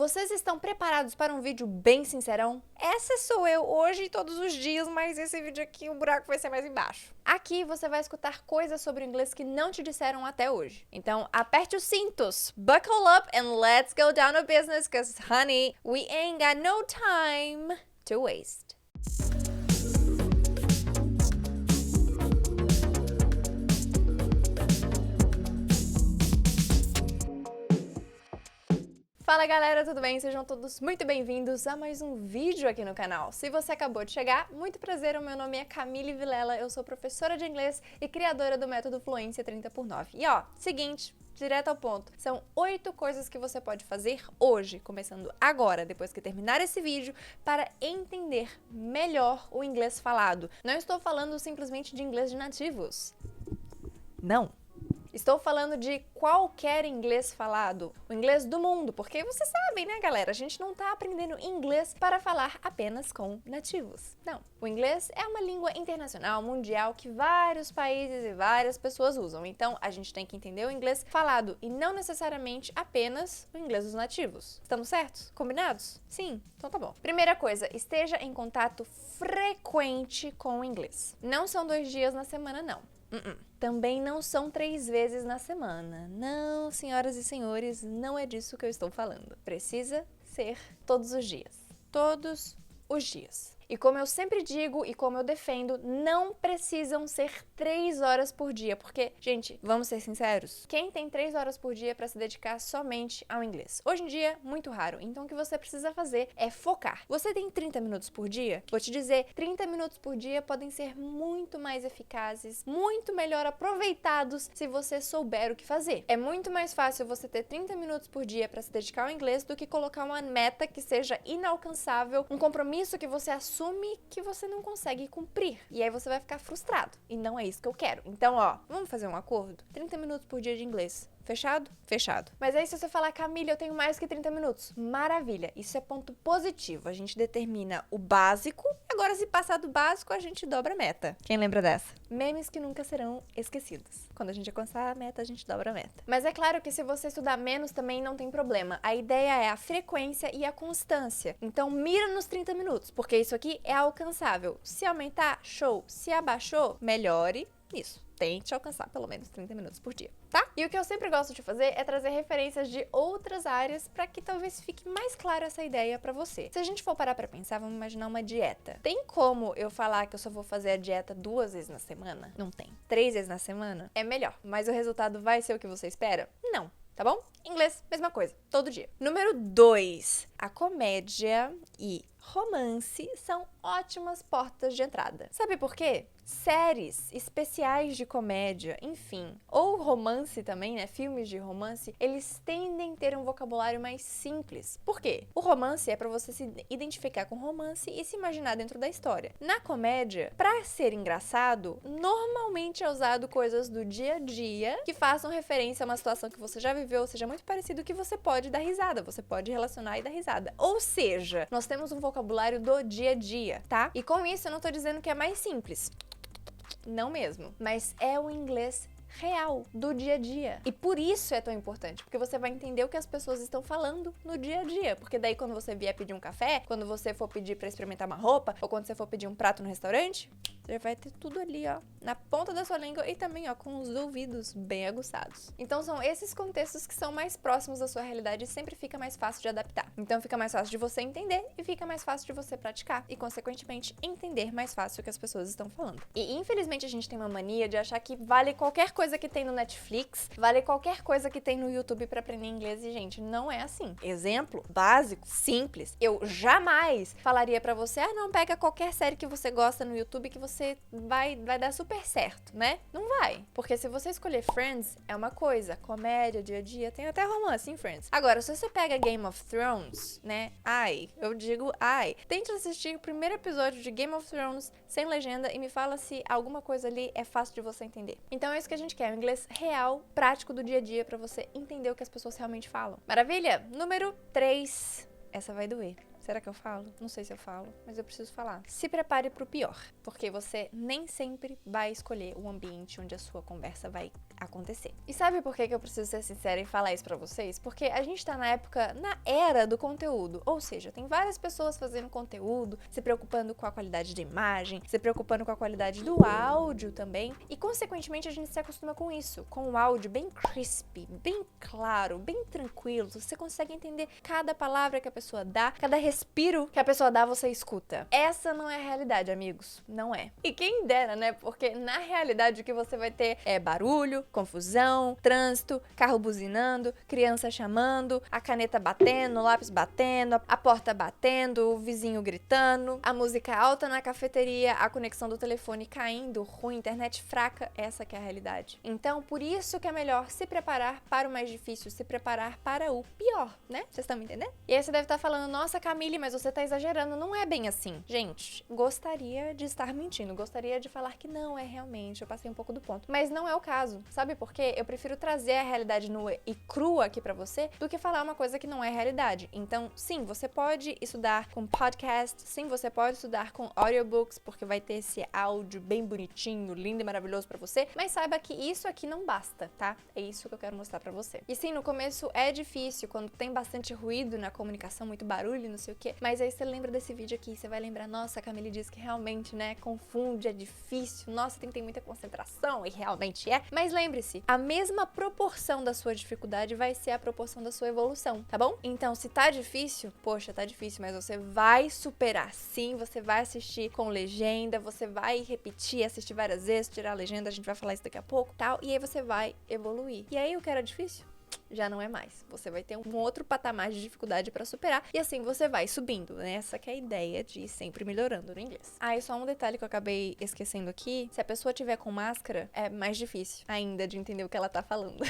Vocês estão preparados para um vídeo bem sincerão? Essa sou eu hoje e todos os dias, mas esse vídeo aqui o buraco vai ser mais embaixo. Aqui você vai escutar coisas sobre o inglês que não te disseram até hoje. Então aperte os cintos, buckle up and let's go down to business, cause honey, we ain't got no time to waste. Fala galera, tudo bem? Sejam todos muito bem-vindos a mais um vídeo aqui no canal. Se você acabou de chegar, muito prazer, o meu nome é Camille Vilela, eu sou professora de inglês e criadora do método Fluência 30x9. E ó, seguinte, direto ao ponto, são 8 coisas que você pode fazer hoje, começando agora, depois que terminar esse vídeo, para entender melhor o inglês falado. Não estou falando simplesmente de inglês de nativos. Não. Estou falando de qualquer inglês falado, o inglês do mundo, porque vocês sabem, né, galera? A gente não tá aprendendo inglês para falar apenas com nativos. Não. O inglês é uma língua internacional, mundial, que vários países e várias pessoas usam. Então, a gente tem que entender o inglês falado e não necessariamente apenas o inglês dos nativos. Estamos certos? Combinados? Sim? Então tá bom. Primeira coisa, esteja em contato frequente com o inglês. Não são 2 dias na semana, não. Também não são 3 vezes na semana. Não, senhoras e senhores, não é disso que eu estou falando. Precisa ser todos os dias. Todos os dias. E como eu sempre digo e como eu defendo, não precisam ser 3 horas por dia, porque, gente, vamos ser sinceros, quem tem 3 horas por dia para se dedicar somente ao inglês? Hoje em dia, muito raro. Então, o que você precisa fazer é focar. Você tem 30 minutos por dia? Vou te dizer, 30 minutos por dia podem ser muito mais eficazes, muito melhor aproveitados se você souber o que fazer. É muito mais fácil você ter 30 minutos por dia para se dedicar ao inglês do que colocar uma meta que seja inalcançável, um compromisso que você assume que você não consegue cumprir. E aí você vai ficar frustrado. E não é isso que eu quero. Então, ó, vamos fazer um acordo? 30 minutos por dia de inglês. Fechado? Fechado. Mas aí se você falar, Camille, eu tenho mais que 30 minutos. Maravilha. Isso é ponto positivo. A gente determina o básico. Agora, se passar do básico, a gente dobra a meta. Quem lembra dessa? Memes que nunca serão esquecidos. Quando a gente alcançar a meta, a gente dobra a meta. Mas é claro que se você estudar menos também não tem problema. A ideia é a frequência e a constância. Então, mira nos 30 minutos, porque isso aqui é alcançável. Se aumentar, show. Se abaixou, melhore isso. Tente alcançar pelo menos 30 minutos por dia, tá? E o que eu sempre gosto de fazer é trazer referências de outras áreas para que talvez fique mais clara essa ideia para você. Se a gente for parar para pensar, vamos imaginar uma dieta. Tem como eu falar que eu só vou fazer a dieta 2 vezes na semana? Não tem. 3 vezes na semana? É melhor. Mas o resultado vai ser o que você espera? Não. Tá bom? Inglês, mesma coisa, todo dia. Número 2. A comédia e romance são ótimas portas de entrada. Sabe por quê? Séries, especiais de comédia, enfim, ou romance também, né? Filmes de romance, eles tendem a ter um vocabulário mais simples. Por quê? O romance é para você se identificar com o romance e se imaginar dentro da história. Na comédia, para ser engraçado, normalmente é usado coisas do dia a dia que façam referência a uma situação que você já viveu, ou seja, muito parecido que você pode dar risada, você pode relacionar e dar risada. Ou seja, nós temos um vocabulário do dia a dia, tá? E com isso eu não tô dizendo que é mais simples. Não mesmo, mas é o inglês real, do dia a dia. E por isso é tão importante, porque você vai entender o que as pessoas estão falando no dia a dia. Porque daí quando você vier pedir um café, quando você for pedir pra experimentar uma roupa, ou quando você for pedir um prato no restaurante, você vai ter tudo ali, ó, na ponta da sua língua e também, ó, com os ouvidos bem aguçados. Então são esses contextos que são mais próximos da sua realidade e sempre fica mais fácil de adaptar. Então fica mais fácil de você entender e fica mais fácil de você praticar e, consequentemente, entender mais fácil o que as pessoas estão falando. E, infelizmente, a gente tem uma mania de achar que vale qualquer coisa que tem no Netflix, vale qualquer coisa que tem no YouTube pra aprender inglês e, gente, não é assim. Exemplo básico, simples. Eu jamais falaria pra você, não, pega qualquer série que você gosta no YouTube que você vai dar super certo, né? Não vai. Porque se você escolher Friends, é uma coisa. Comédia, dia a dia, tem até romance em Friends. Agora, se você pega Game of Thrones, né? Eu digo tente assistir o primeiro episódio de Game of Thrones sem legenda e me fala se alguma coisa ali é fácil de você entender. Então é isso que a gente quer, um inglês real, prático do dia a dia, pra você entender o que as pessoas realmente falam. Maravilha? Número 3. Essa vai doer. Será que eu falo? Não sei se eu falo, mas eu preciso falar. Se prepare pro pior, porque você nem sempre vai escolher o ambiente onde a sua conversa vai acontecer. E sabe por que eu preciso ser sincera e falar isso pra vocês? Porque a gente tá na era do conteúdo, ou seja, tem várias pessoas fazendo conteúdo, se preocupando com a qualidade da imagem, se preocupando com a qualidade do áudio também, e consequentemente a gente se acostuma com isso, com o áudio bem crispy, bem claro, bem tranquilo, você consegue entender cada palavra que a pessoa dá, cada respiro que a pessoa dá, você escuta. Essa não é a realidade, amigos, não é. E quem dera, né? Porque na realidade o que você vai ter é barulho, confusão, trânsito, carro buzinando, criança chamando, a caneta batendo, o lápis batendo, a porta batendo, o vizinho gritando, a música alta na cafeteria, a conexão do telefone caindo, ruim, internet fraca, essa que é a realidade. Então, por isso que é melhor se preparar para o mais difícil, se preparar para o pior, né? Vocês estão me entendendo? E aí você deve estar falando, nossa, Camille, mas você tá exagerando, não é bem assim. Gente, gostaria de estar mentindo, gostaria de falar que não, é realmente, eu passei um pouco do ponto. Mas não é o caso, sabe por quê? Eu prefiro trazer a realidade nua e crua aqui pra você do que falar uma coisa que não é realidade. Então, sim, você pode estudar com podcast, sim, você pode estudar com audiobooks, porque vai ter esse áudio bem bonitinho, lindo e maravilhoso pra você, mas saiba que isso aqui não basta, tá? É isso que eu quero mostrar pra você. E sim, no começo é difícil, quando tem bastante ruído na comunicação, muito barulho, não sei o quê, mas aí você lembra desse vídeo aqui, você vai lembrar, nossa, a Camille disse que realmente, né, confunde, é difícil, nossa, tem que ter muita concentração, e realmente é. Mas lembre-se, a mesma proporção da sua dificuldade vai ser a proporção da sua evolução, tá bom? Então, se tá difícil, poxa, tá difícil, mas você vai superar sim, você vai assistir com legenda, você vai repetir, assistir várias vezes, tirar a legenda, a gente vai falar isso daqui a pouco, tal, e aí você vai evoluir. E aí, o que era difícil? Já não é mais. Você vai ter um outro patamar de dificuldade pra superar e assim você vai subindo, né? Essa que é a ideia de ir sempre melhorando no inglês. Ah, e só um detalhe que eu acabei esquecendo aqui, se a pessoa tiver com máscara, é mais difícil ainda de entender o que ela tá falando.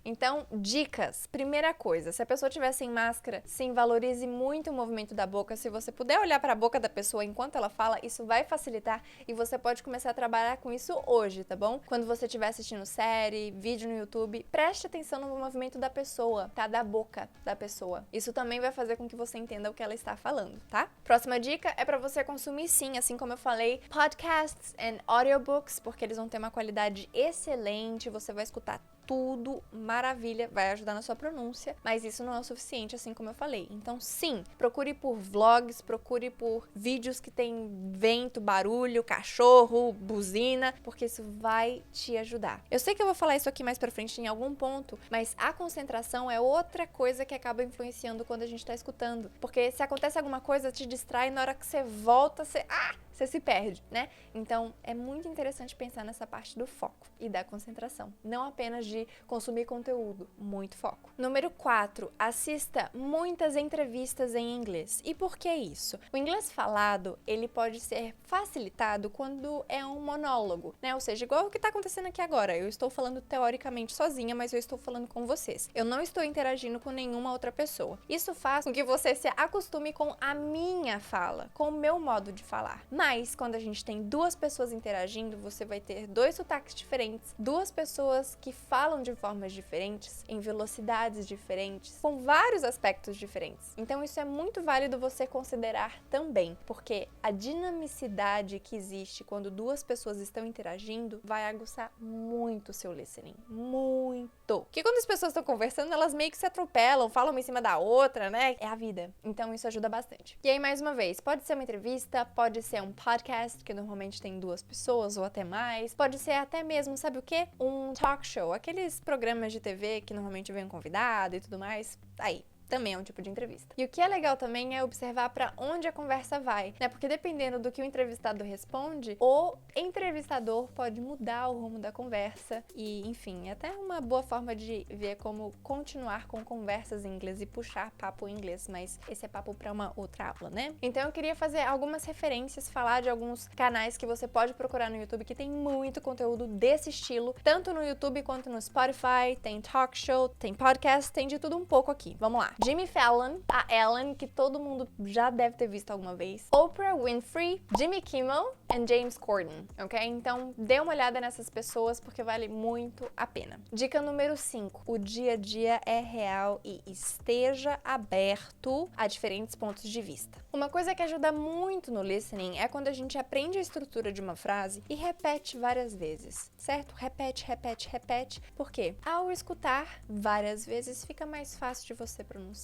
Então, dicas. Primeira coisa, se a pessoa tiver sem máscara, sim, valorize muito o movimento da boca. Se você puder olhar para a boca da pessoa enquanto ela fala, isso vai facilitar e você pode começar a trabalhar com isso hoje, tá bom? Quando você estiver assistindo série, vídeo no YouTube, preste atenção no movimento da pessoa, tá? Da boca da pessoa. Isso também vai fazer com que você entenda o que ela está falando, tá? Próxima dica é para você consumir, sim, assim como eu falei, podcasts and audiobooks, porque eles vão ter uma qualidade excelente, você vai escutar tudo, maravilha, vai ajudar na sua pronúncia, mas isso não é o suficiente, assim como eu falei. Então, sim, procure por vlogs, procure por vídeos que tem vento, barulho, cachorro, buzina, porque isso vai te ajudar. Eu sei que eu vou falar isso aqui mais pra frente em algum ponto, mas a concentração é outra coisa que acaba influenciando quando a gente tá escutando, porque se acontece alguma coisa, te distrai, na hora que você volta, você se perde, né? Então, é muito interessante pensar nessa parte do foco e da concentração, não apenas de consumir conteúdo, muito foco. Número 4, assista muitas entrevistas em inglês. E por que isso? O inglês falado, ele pode ser facilitado quando é um monólogo, né? Ou seja, igual o que tá acontecendo aqui agora. Eu estou falando teoricamente sozinha, mas eu estou falando com vocês. Eu não estou interagindo com nenhuma outra pessoa. Isso faz com que você se acostume com a minha fala, com o meu modo de falar. Mas, quando a gente tem duas pessoas interagindo, você vai ter dois sotaques diferentes, duas pessoas que falam de formas diferentes, em velocidades diferentes, com vários aspectos diferentes. Então, isso é muito válido você considerar também, porque a dinamicidade que existe quando duas pessoas estão interagindo vai aguçar muito o seu listening. Muito! Porque quando as pessoas estão conversando, elas meio que se atropelam, falam uma em cima da outra, né? É a vida. Então, isso ajuda bastante. E aí, mais uma vez, pode ser uma entrevista, pode ser um podcast, que normalmente tem duas pessoas ou até mais. Pode ser até mesmo, sabe o quê? Um talk show, aqueles programas de TV que normalmente vem um convidado e tudo mais. Aí, também é um tipo de entrevista. E o que é legal também é observar para onde a conversa vai, né? Porque dependendo do que o entrevistado responde, o entrevistador pode mudar o rumo da conversa e, enfim, é até uma boa forma de ver como continuar com conversas em inglês e puxar papo em inglês, mas esse é papo para uma outra aula, né? Então eu queria fazer algumas referências, falar de alguns canais que você pode procurar no YouTube que tem muito conteúdo desse estilo, tanto no YouTube quanto no Spotify, tem talk show, tem podcast, tem de tudo um pouco aqui. Vamos lá. Jimmy Fallon, a Ellen, que todo mundo já deve ter visto alguma vez, Oprah Winfrey, Jimmy Kimmel e James Corden, ok? Então, dê uma olhada nessas pessoas porque vale muito a pena. Dica número 5. O dia a dia é real e esteja aberto a diferentes pontos de vista. Uma coisa que ajuda muito no listening é quando a gente aprende a estrutura de uma frase e repete várias vezes, certo? Repete, repete, repete. Por quê? Ao escutar várias vezes fica mais fácil de você pronunciar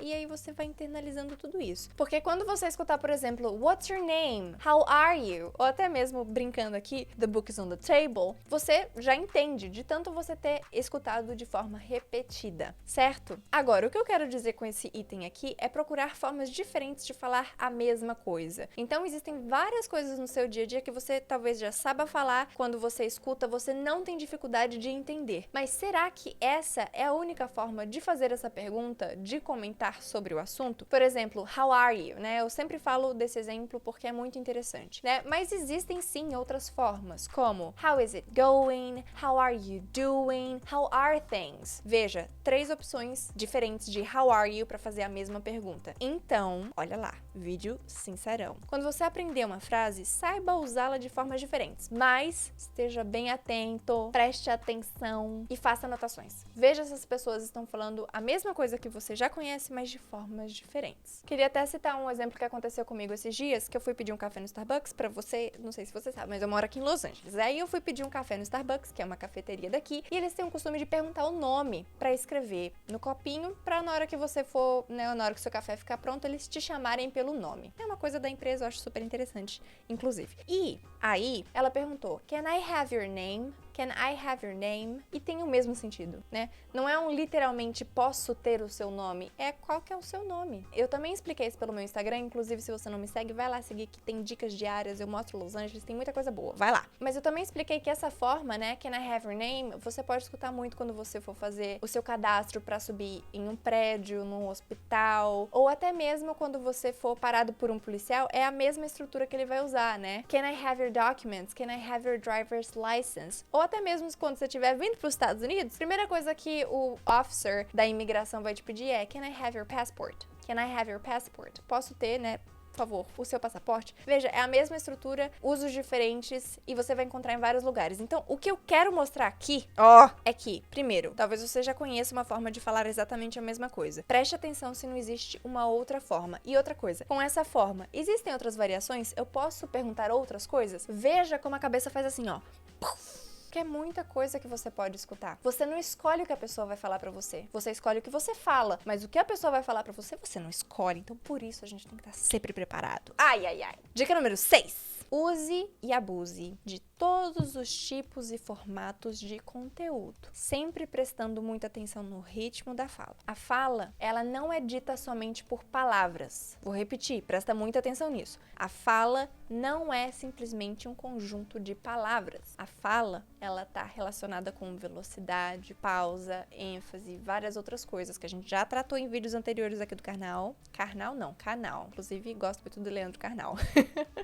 e aí você vai internalizando tudo isso. Porque quando você escutar, por exemplo, What's your name? How are you? Ou até mesmo brincando aqui, The book is on the table, você já entende de tanto você ter escutado de forma repetida, certo? Agora, o que eu quero dizer com esse item aqui é procurar formas diferentes de falar a mesma coisa. Então, existem várias coisas no seu dia a dia que você talvez já saiba falar, quando você escuta, você não tem dificuldade de entender. Mas será que essa é a única forma de fazer essa pergunta, de comentar sobre o assunto? Por exemplo, how are you, né? Eu sempre falo desse exemplo porque é muito interessante, né? Mas existem sim outras formas, como how is it going? How are you doing? How are things? Veja, 3 opções diferentes de how are you para fazer a mesma pergunta. Então, olha lá, vídeo sincerão. Quando você aprender uma frase, saiba usá-la de formas diferentes, mas esteja bem atento, preste atenção e faça anotações. Veja se as pessoas estão falando a mesma coisa que você já conhece, mas de formas diferentes. Queria até citar um exemplo que aconteceu comigo esses dias, que eu fui pedir um café no Starbucks. Pra você, não sei se você sabe, mas eu moro aqui em Los Angeles. Aí eu fui pedir um café no Starbucks, que é uma cafeteria daqui, e eles têm o costume de perguntar o nome pra escrever no copinho, pra na hora que você for, né, na hora que o seu café ficar pronto, eles te chamarem pelo nome. É uma coisa da empresa, eu acho super interessante, inclusive. E aí, ela perguntou, Can I have your name? Can I have your name? E tem o mesmo sentido, né? Não é um literalmente posso ter o seu nome, é qual que é o seu nome. Eu também expliquei isso pelo meu Instagram, inclusive se você não me segue, vai lá seguir que tem dicas diárias, eu mostro Los Angeles, tem muita coisa boa, vai lá. Mas eu também expliquei que essa forma, né, Can I have your name, você pode escutar muito quando você for fazer o seu cadastro para subir em um prédio, num hospital, ou até mesmo quando você for parado por um policial, é a mesma estrutura que ele vai usar, né? Can I have your documents? Can I have your driver's license? Ou até mesmo quando você estiver vindo para os Estados Unidos, a primeira coisa que o officer da imigração vai te pedir é Can I have your passport? Can I have your passport? Posso ter, né? Por favor, o seu passaporte. Veja, é a mesma estrutura, usos diferentes e você vai encontrar em vários lugares. Então, o que eu quero mostrar aqui, é que, primeiro, talvez você já conheça uma forma de falar exatamente a mesma coisa. Preste atenção se não existe uma outra forma. E outra coisa, com essa forma, existem outras variações? Eu posso perguntar outras coisas? Veja como a cabeça faz assim, ó. Porque é muita coisa que você pode escutar. Você não escolhe o que a pessoa vai falar pra você. Você escolhe o que você fala, mas o que a pessoa vai falar pra você, você não escolhe. Então, por isso, a gente tem que estar sempre preparado. Ai, ai, ai. Dica número 6. Use e abuse de todos os tipos e formatos de conteúdo, sempre prestando muita atenção no ritmo da fala. A fala, ela não é dita somente por palavras. Vou repetir, presta muita atenção nisso. A fala não é simplesmente um conjunto de palavras. A fala, ela tá relacionada com velocidade, pausa, ênfase, várias outras coisas que a gente já tratou em vídeos anteriores aqui do canal. Canal. Inclusive, gosto muito do Leandro Carnal.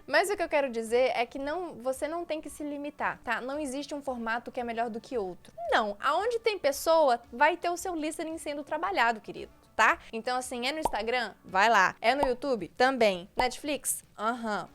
Mas o que eu quero dizer é que você não tem que se limitar, tá? Não existe um formato que é melhor do que outro. Não, aonde tem pessoa, vai ter o seu listening sendo trabalhado, querido. Tá? Então, assim, é no Instagram? Vai lá. É no YouTube? Também. Netflix?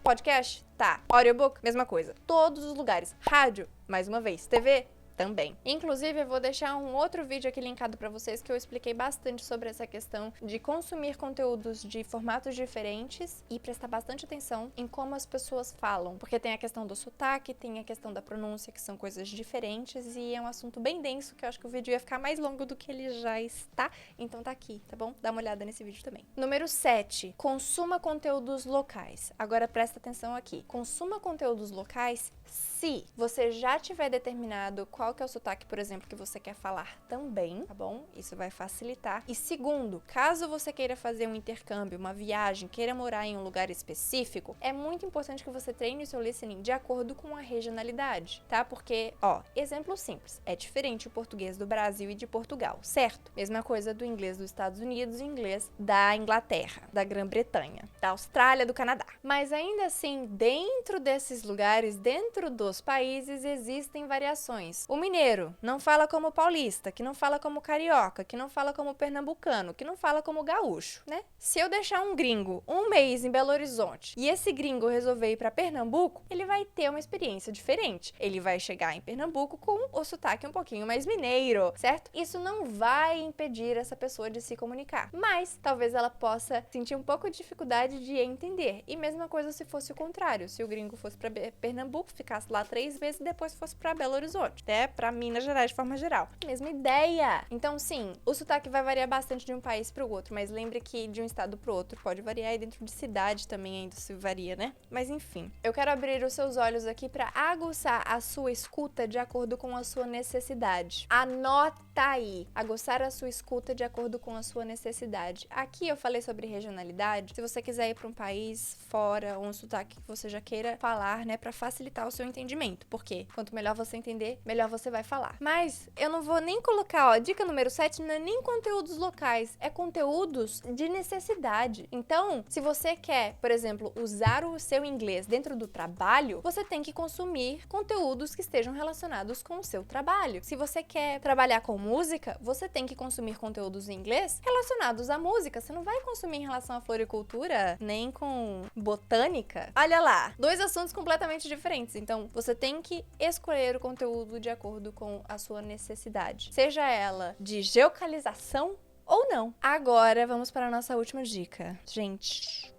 Podcast? Tá. Audiobook? Mesma coisa. Todos os lugares. Rádio? Mais uma vez. TV? Também. Inclusive, eu vou deixar um outro vídeo aqui linkado pra vocês que eu expliquei bastante sobre essa questão de consumir conteúdos de formatos diferentes e prestar bastante atenção em como as pessoas falam, porque tem a questão do sotaque, tem a questão da pronúncia, que são coisas diferentes e é um assunto bem denso que eu acho que o vídeo ia ficar mais longo do que ele já está, então tá aqui, tá bom? Dá uma olhada nesse vídeo também. Número 7. Consuma conteúdos locais. Agora presta atenção aqui. Consuma conteúdos locais se você já tiver determinado qual que é o sotaque, por exemplo, que você quer falar também, tá bom? Isso vai facilitar. E segundo, caso você queira fazer um intercâmbio, uma viagem, queira morar em um lugar específico, é muito importante que você treine o seu listening de acordo com a regionalidade, tá? Porque, exemplo simples, é diferente o português do Brasil e de Portugal, certo? Mesma coisa do inglês dos Estados Unidos e inglês da Inglaterra, da Grã-Bretanha, da Austrália, do Canadá. Mas ainda assim, dentro desses lugares, dentro dos países, existem variações. O mineiro não fala como paulista, que não fala como carioca, que não fala como pernambucano, que não fala como gaúcho, né? Se eu deixar um gringo um mês em Belo Horizonte e esse gringo resolver ir pra Pernambuco, ele vai ter uma experiência diferente. Ele vai chegar em Pernambuco com o sotaque um pouquinho mais mineiro, certo? Isso não vai impedir essa pessoa de se comunicar, mas talvez ela possa sentir um pouco de dificuldade de entender. E mesma coisa se fosse o contrário, se o gringo fosse pra Pernambuco, ficasse lá 3 meses e depois fosse pra Belo Horizonte, até pra Minas Gerais de forma geral. Mesma ideia! Então sim, o sotaque vai variar bastante de um país pro outro, mas lembre que de um estado pro outro pode variar e dentro de cidade também ainda se varia, né? Mas enfim, eu quero abrir os seus olhos aqui pra aguçar a sua escuta de acordo com a sua necessidade. Anota aí, aguçar a sua escuta de acordo com a sua necessidade. Aqui eu falei sobre regionalidade. Se você quiser ir para um país fora, um sotaque que você já queira falar, né, para facilitar o seu entendimento. Porque quanto melhor você entender, melhor você vai falar. Mas eu não vou nem colocar, ó, dica número 7 não é nem conteúdos locais, é conteúdos de necessidade. Então, se você quer, por exemplo, usar o seu inglês dentro do trabalho, você tem que consumir conteúdos que estejam relacionados com o seu trabalho. Se você quer trabalhar com música, você tem que consumir conteúdos em inglês relacionados à música. Você não vai consumir em relação à floricultura, nem com botânica. Olha lá, 2 assuntos completamente diferentes. Então, você tem que escolher o conteúdo de acordo com a sua necessidade. Seja ela de geolocalização ou não. Agora, vamos para a nossa última dica. Gente,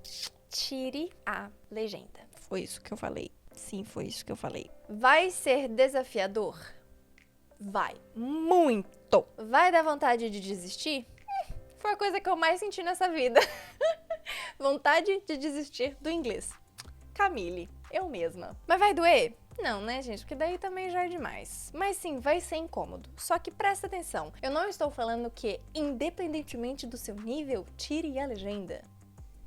tire a legenda. Foi isso que eu falei. Sim, foi isso que eu falei. Vai ser desafiador? Vai. Muito. Vai dar vontade de desistir? Foi a coisa que eu mais senti nessa vida. Vontade de desistir do inglês. Camille, eu mesma. Mas vai doer? Não, né, gente? Porque daí também já é demais. Mas sim, vai ser incômodo. Só que presta atenção. Eu não estou falando que, independentemente do seu nível, tire a legenda.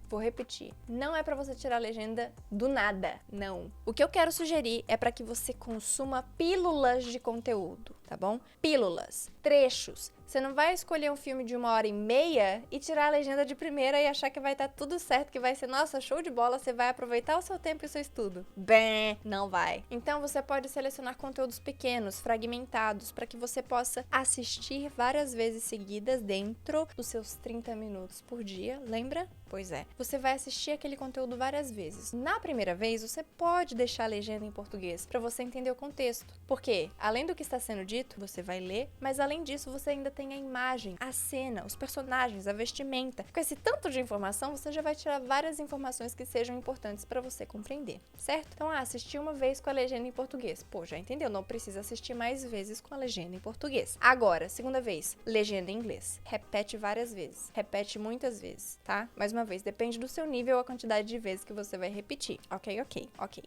Vou repetir, não é pra você tirar a legenda do nada, não. O que eu quero sugerir é pra que você consuma pílulas de conteúdo, tá bom? Pílulas, trechos. Você não vai escolher um filme de 1h30 e tirar a legenda de primeira e achar que vai estar tudo certo, que vai ser, nossa, show de bola, você vai aproveitar o seu tempo e o seu estudo. Bem, não vai. Então você pode selecionar conteúdos pequenos, fragmentados, para que você possa assistir várias vezes seguidas dentro dos seus 30 minutos por dia, lembra? Pois é. Você vai assistir aquele conteúdo várias vezes. Na primeira vez, você pode deixar a legenda em português, para você entender o contexto. Porque, além do que está sendo dito, você vai ler, mas além disso, você ainda tem a imagem, a cena, os personagens, a vestimenta. Com esse tanto de informação, você já vai tirar várias informações que sejam importantes para você compreender, certo? Então, assistir uma vez com a legenda em português. Pô, já entendeu? Não precisa assistir mais vezes com a legenda em português. Agora, segunda vez, legenda em inglês. Repete várias vezes. Repete muitas vezes, tá? Mais uma vez, depende do seu nível a quantidade de vezes que você vai repetir. Ok.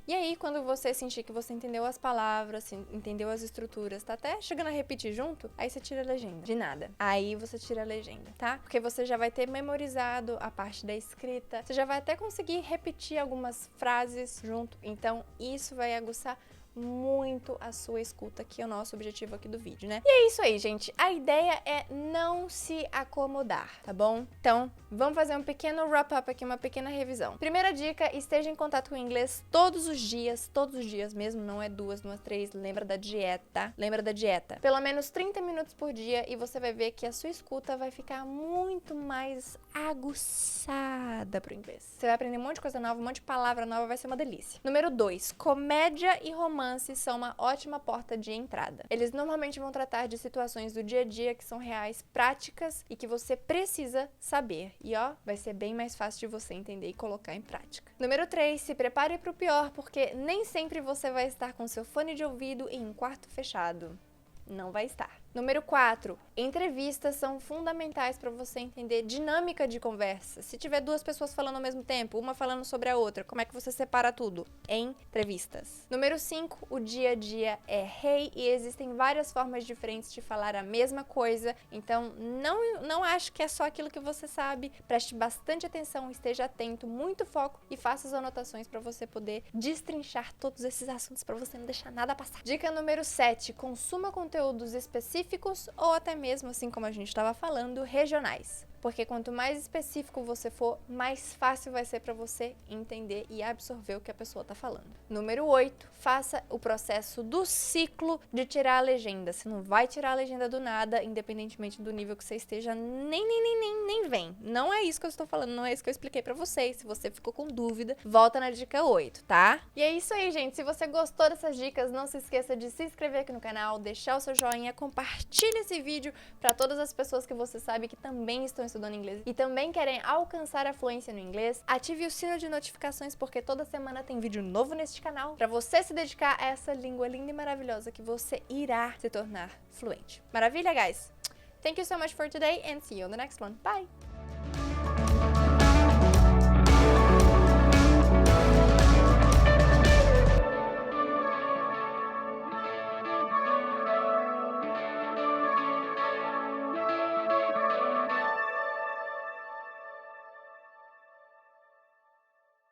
E aí, quando você sentir que você entendeu as palavras, entendeu as estruturas, tá até chegando a repetir junto, aí você tira a legenda. De nada. Aí você tira a legenda, tá? Porque você já vai ter memorizado a parte da escrita, você já vai até conseguir repetir algumas frases junto. Então, isso vai aguçar muito a sua escuta, que é o nosso objetivo aqui do vídeo, né? E é isso aí, gente. A ideia é não se acomodar, tá bom? Então, vamos fazer um pequeno wrap-up aqui, uma pequena revisão. Primeira dica, esteja em contato com o inglês todos os dias mesmo, não é 2, não é 3, lembra da dieta, Pelo menos 30 minutos por dia e você vai ver que a sua escuta vai ficar muito mais aguçada pro inglês. Você vai aprender um monte de coisa nova, um monte de palavra nova, vai ser uma delícia. Número 2, comédia e romance são uma ótima porta de entrada. Eles normalmente vão tratar de situações do dia a dia que são reais, práticas e que você precisa saber. E ó, vai ser bem mais fácil de você entender e colocar em prática. Número 3, se prepare para o pior, porque nem sempre você vai estar com seu fone de ouvido em um quarto fechado. Não vai estar. Número 4, entrevistas são fundamentais para você entender dinâmica de conversa. Se tiver 2 pessoas falando ao mesmo tempo, uma falando sobre a outra, como é que você separa tudo? Entrevistas. Número 5, o dia a dia é rei e existem várias formas diferentes de falar a mesma coisa. Então, não acho que é só aquilo que você sabe. Preste bastante atenção, esteja atento, muito foco e faça as anotações para você poder destrinchar todos esses assuntos para você não deixar nada passar. Dica número 7, consuma conteúdos específicos ou até mesmo, assim como a gente estava falando, regionais. porque quanto mais específico você for, mais fácil vai ser para você entender e absorver o que a pessoa está falando. Número 8, faça o processo do ciclo de tirar a legenda. Você não vai tirar a legenda do nada, independentemente do nível que você esteja, nem vem. Não é isso que eu estou falando, não é isso que eu expliquei pra vocês. Se você ficou com dúvida, volta na dica 8, tá? E é isso aí, gente. Se você gostou dessas dicas, não se esqueça de se inscrever aqui no canal, deixar o seu joinha, compartilhe esse vídeo pra todas as pessoas que você sabe que também estão estudando inglês e também querem alcançar a fluência no inglês. Ative o sino de notificações, porque toda semana tem vídeo novo neste canal pra você se dedicar a essa língua linda e maravilhosa que você irá se tornar fluente. Maravilha, guys? Thank you so much for today and see you on the next one. Bye!